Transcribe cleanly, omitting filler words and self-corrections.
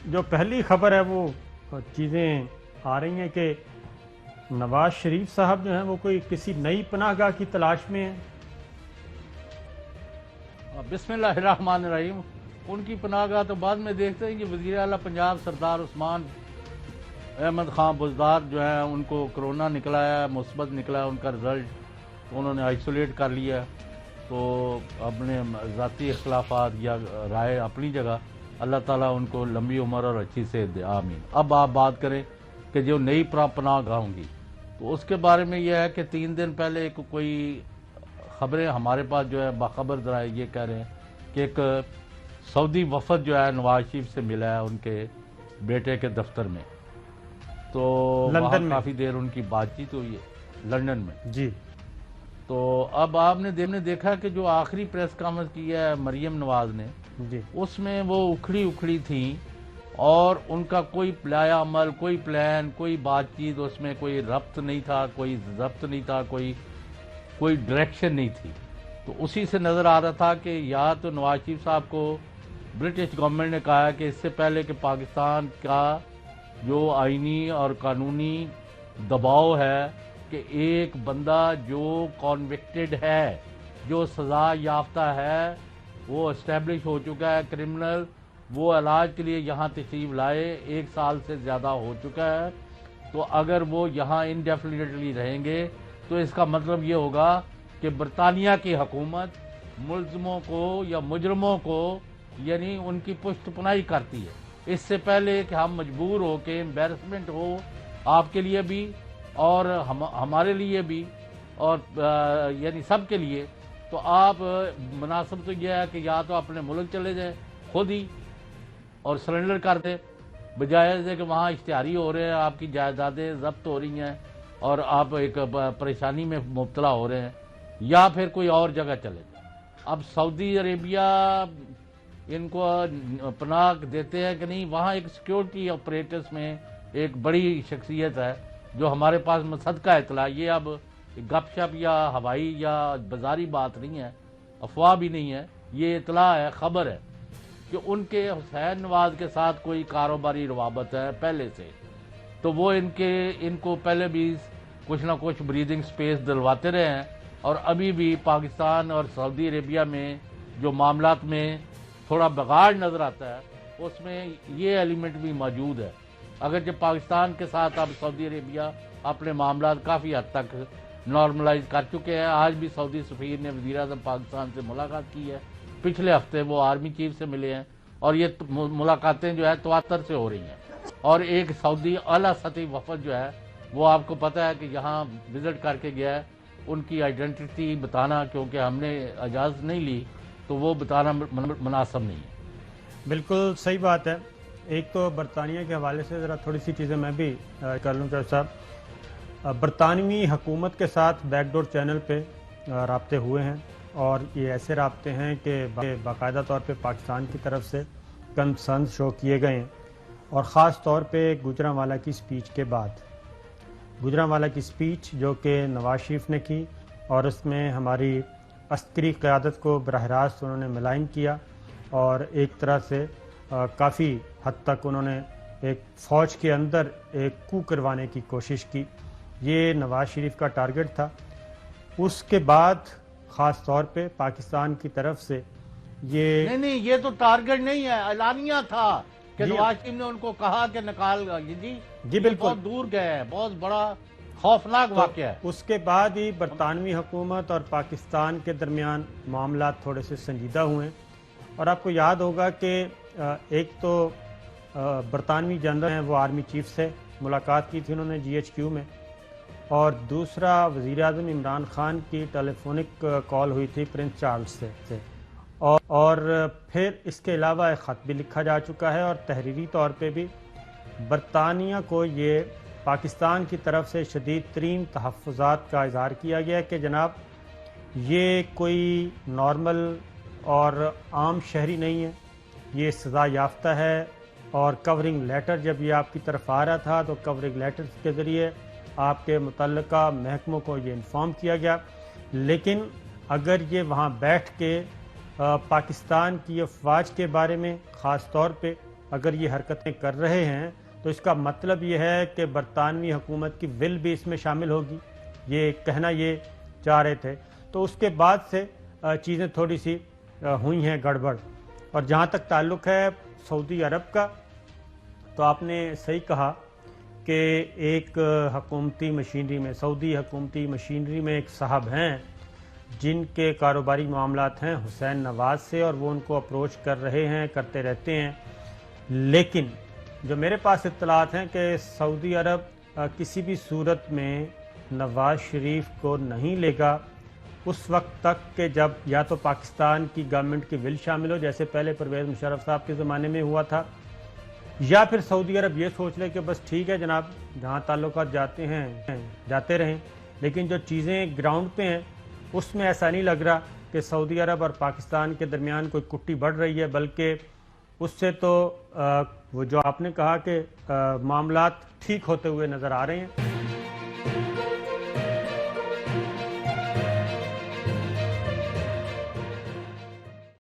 جو پہلی خبر ہے وہ چیزیں آ رہی ہیں کہ نواز شریف صاحب جو ہیں وہ کوئی کسی نئی پناہ گاہ کی تلاش میں ہیں. بسم اللہ الرحمن الرحیم. ان کی پناہ گاہ تو بعد میں دیکھتے ہیں کہ وزیر اعلیٰ پنجاب سردار عثمان احمد خان بزدار جو ہے ان کو کرونا نکلا ہے، مثبت نکلا ہے ان کا رزلٹ، انہوں نے آئسولیٹ کر لیا. تو اپنے ذاتی اختلافات یا رائے اپنی جگہ، اللہ تعالیٰ ان کو لمبی عمر اور اچھی صحت دے، آمین. اب آپ بات کریں کہ جو نئی پناہ گاہ ہوں گی، تو اس کے بارے میں یہ ہے کہ 3 دن پہلے کوئی خبریں ہمارے پاس جو ہے باخبر ذرائع یہ کہہ رہے ہیں کہ ایک سعودی وفد جو ہے نواز شریف سے ملا ہے ان کے بیٹے کے دفتر میں. تو وہاں کافی دیر ان کی بات چیت ہوئی ہے لندن میں. جی. تو اب آپ نے دیکھا کہ جو آخری پریس کانفرنس کی ہے مریم نواز نے، جی، اس میں وہ اکھڑی تھیں اور ان کا کوئی پلایا عمل، کوئی پلان، کوئی بات چیت، اس میں کوئی ربط نہیں تھا، کوئی ضبط نہیں تھا، کوئی ڈائریکشن نہیں تھی. تو اسی سے نظر آ رہا تھا کہ یا تو نواز شریف صاحب کو برٹش گورنمنٹ نے کہا کہ اس سے پہلے کہ پاکستان کا جو آئینی اور قانونی دباؤ ہے کہ ایک بندہ جو کانوکٹڈ ہے، جو سزا یافتہ ہے، وہ اسٹیبلش ہو چکا ہے کرمنل، وہ علاج کے لیے یہاں تشریف لائے، 1 سال سے زیادہ ہو چکا ہے. تو اگر وہ یہاں انڈیفینیٹلی رہیں گے تو اس کا مطلب یہ ہوگا کہ برطانیہ کی حکومت ملزموں کو یا مجرموں کو یعنی ان کی پشت پناہی کرتی ہے. اس سے پہلے کہ ہم مجبور ہو کہ امبیرسمنٹ ہو آپ کے لیے بھی اور ہمارے لیے بھی اور یعنی سب کے لیے، تو آپ مناسب تو یہ ہے کہ یا تو اپنے ملک چلے جائیں خود ہی اور سرنڈر کر دیں، بجائے سے کہ وہاں اشتہاری ہو رہے ہیں، آپ کی جائیدادیں ضبط ہو رہی ہیں اور آپ ایک پریشانی میں مبتلا ہو رہے ہیں، یا پھر کوئی اور جگہ چلے جائیں. اب سعودی عربیہ ان کو پناہ دیتے ہیں کہ نہیں، وہاں ایک سیکیورٹی آپریٹرز میں ایک بڑی شخصیت ہے جو ہمارے پاس مصدقہ اطلاع، یہ اب گپ شپ یا ہوائی یا بازاری بات نہیں ہے، افواہ بھی نہیں ہے، یہ اطلاع ہے، خبر ہے کہ ان کے حسین نواز کے ساتھ کوئی کاروباری روابط ہے پہلے سے. تو وہ ان کو پہلے بھی کچھ نہ کچھ بریدنگ سپیس دلواتے رہے ہیں، اور ابھی بھی پاکستان اور سعودی عربیہ میں جو معاملات میں تھوڑا بگاڑ نظر آتا ہے اس میں یہ ایلیمنٹ بھی موجود ہے. اگرچہ پاکستان کے ساتھ اب سعودی عربیہ اپنے معاملات کافی حد تک نارملائز کر چکے ہیں. آج بھی سعودی سفیر نے وزیر اعظم پاکستان سے ملاقات کی ہے، پچھلے ہفتے وہ آرمی چیف سے ملے ہیں، اور یہ ملاقاتیں جو ہے تواتر سے ہو رہی ہیں. اور ایک سعودی اعلیٰ سطحی وفد جو ہے وہ آپ کو پتہ ہے کہ یہاں وزٹ کر کے گیا ہے. ان کی آئیڈینٹی بتانا، کیونکہ ہم نے اجازت نہیں لی، تو وہ بتانا مناسب نہیں ہے. بالکل صحیح بات ہے. ایک تو برطانیہ کے حوالے سے ذرا تھوڑی سی چیزیں میں بھی کر لوں چاہیے صاحب. برطانوی حکومت کے ساتھ بیک ڈور چینل پہ رابطے ہوئے ہیں، اور یہ ایسے رابطے ہیں کہ باقاعدہ طور پہ پاکستان کی طرف سے کنسرن شو کیے گئے ہیں، اور خاص طور پہ گوجرانوالا کی سپیچ کے بعد. گوجرانوالا کی سپیچ جو کہ نواز شریف نے کی، اور اس میں ہماری عسکری قیادت کو براہ راست انہوں نے ملائن کیا، اور ایک طرح سے کافی حد تک انہوں نے ایک فوج کے اندر ایک کو کروانے کی کوشش کی. یہ نواز شریف کا ٹارگٹ تھا. اس کے بعد خاص طور پہ پاکستان کی طرف سے نہیں یہ تو ٹارگٹ نہیں ہے، اعلانیہ تھا کہ نواز شریف نے ان کو کہا کہ نکال گا. جی بالکل بہت دور گئے ہیں، بہت بڑا خوفناک واقعہ ہے. اس کے بعد ہی برطانوی حکومت اور پاکستان کے درمیان معاملات تھوڑے سے سنجیدہ ہوئے ہیں. اور آپ کو یاد ہوگا کہ ایک تو برطانوی جنرل ہیں وہ آرمی چیف سے ملاقات کی تھی انہوں نے GHQ میں، اور دوسرا وزیر اعظم عمران خان کی ٹیلی فونک کال ہوئی تھی پرنس چارلز سے، اور پھر اس کے علاوہ ایک خط بھی لکھا جا چکا ہے، اور تحریری طور پہ بھی برطانیہ کو یہ پاکستان کی طرف سے شدید ترین تحفظات کا اظہار کیا گیا کہ جناب یہ کوئی نارمل اور عام شہری نہیں ہے، یہ سزا یافتہ ہے. اور کورنگ لیٹر جب یہ آپ کی طرف آ رہا تھا تو کورنگ لیٹر کے ذریعے آپ کے متعلقہ محکموں کو یہ انفارم کیا گیا. لیکن اگر یہ وہاں بیٹھ کے پاکستان کی افواج کے بارے میں خاص طور پہ اگر یہ حرکتیں کر رہے ہیں تو اس کا مطلب یہ ہے کہ برطانوی حکومت کی ول بھی اس میں شامل ہوگی، یہ کہنا یہ چاہ رہے تھے۔ تو اس کے بعد سے چیزیں تھوڑی سی ہوئی ہیں گڑبڑ۔ اور جہاں تک تعلق ہے سعودی عرب کا، تو آپ نے صحیح کہا کہ ایک حکومتی مشینری میں، سعودی حکومتی مشینری میں ایک صاحب ہیں جن کے کاروباری معاملات ہیں حسین نواز سے، اور وہ ان کو اپروچ کر رہے ہیں، کرتے رہتے ہیں۔ لیکن جو میرے پاس اطلاعات ہیں کہ سعودی عرب کسی بھی صورت میں نواز شریف کو نہیں لے گا اس وقت تک کہ جب یا تو پاکستان کی گورنمنٹ کی ول شامل ہو، جیسے پہلے پرویز مشرف صاحب کے زمانے میں ہوا تھا، یا پھر سعودی عرب یہ سوچ لے کہ بس ٹھیک ہے جناب، جہاں تعلقات جاتے ہیں جاتے رہیں۔ لیکن جو چیزیں گراؤنڈ پہ ہیں اس میں ایسا نہیں لگ رہا کہ سعودی عرب اور پاکستان کے درمیان کوئی کٹی بڑھ رہی ہے، بلکہ اس سے تو وہ جو آپ نے کہا کہ معاملات ٹھیک ہوتے ہوئے نظر آ رہے ہیں۔